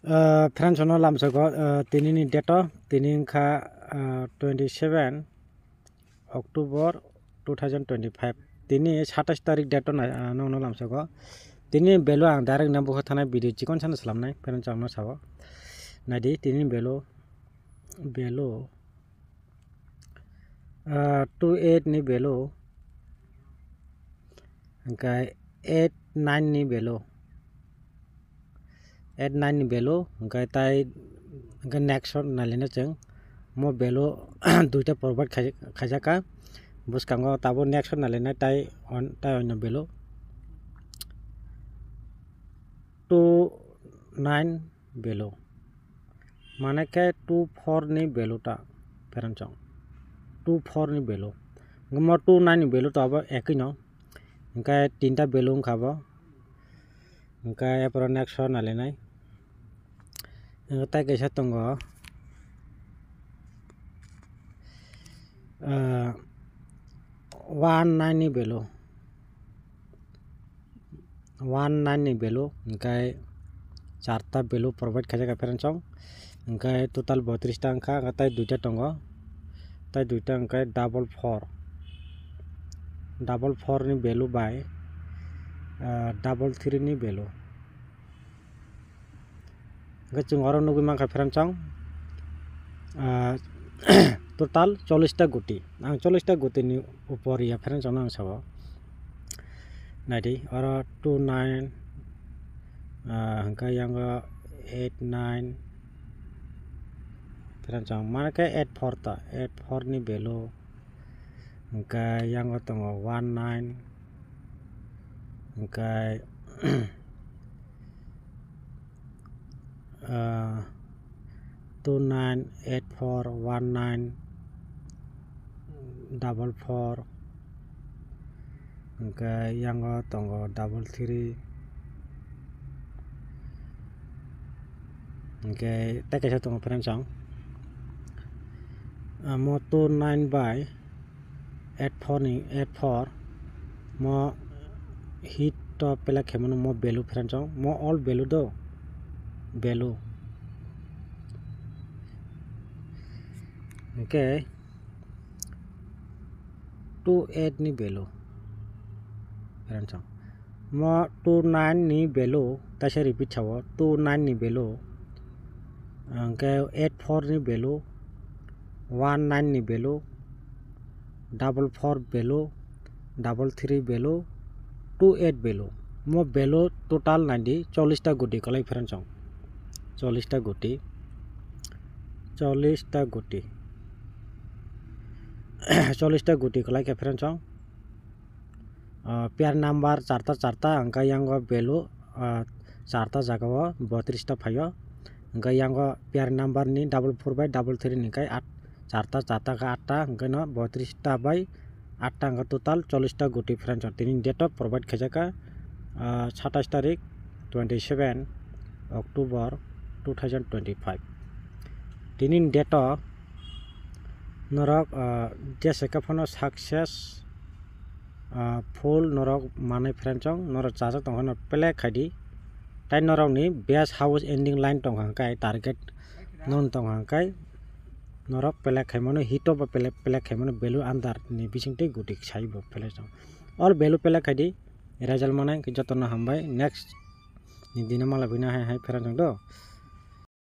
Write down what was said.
Friends ono lamsago tini ni date tini kha 27 October 2025 tini 27 tarik date na no lamsago tini belo ang direct na buha thana video chikon sana salamnai friends ono sabo nadi tini belo 28 ni belo angkai 89 ni belo 89 ni belo angkai tai angkai next shot nalina cheng mo belo duita forward khajaka buskango tabo next shot nalina tai on belo 29 belo mane ke 24 ni belo ta peran chong 24 ni belo ngmo 29 ni belo ta aba ekoi no angkai tinta belo khabo angkai apro next shot nalinai tai kaisa tongo 19 ni belo 19 ni belo angkai charta belo provide khajaka peran chong angkai total 32 ta angka tai duita tongo tai duita angkai double 4 ni belo by double 3 ni belo angkai chung aro nugui mangka peran chong total 40 ta guti ang 40 ta guti ni upor ya peran chong ang sabo nadi aro 29 angkai yang 89 peran chong mana ke 84 ta 84 ni belo angkai yang tongo 19 angkai 29 84 19 double 4 angkai yang tongo double 3 angkai tai kaisa tongo peran chong mo 29 by 84 ni 84 mo hit to pela khemono mo belu peran chong mo all belu do belu okay 28 ni belo peran chong mo 29 ni belo taisa repeat chawo 29 ni belo angkai 84 ni belo 19 ni belo double 4 belo double 3 belo 28 belo mo belo total 90 40 ta guti kalai peran chong 40 ta guti 40 ta guti 40 ta guti kalai ke peran chong pair number charta angka yang belo charta jagao 32 ta phayo angka yang pair number ni double 4 by double 3 ni kai 8 charta ka 8 ta angka no 32 ta by 8 ta angka total 40 ta guti peran chong tini date of provide khajaka 27 tarik 27 October 2025 tini date norok jese ka phono success full norok manai peran chong norok chaja tonghono play khadi tai norok ni best house ending line tongkhangkai target non tongkhangkai norok play khaimono hito ba play khaimono belu andar ni bisingte guti saibo play chong all belu play khadi result manai ki jotono hambai next ni dinamala bina hai peran chong do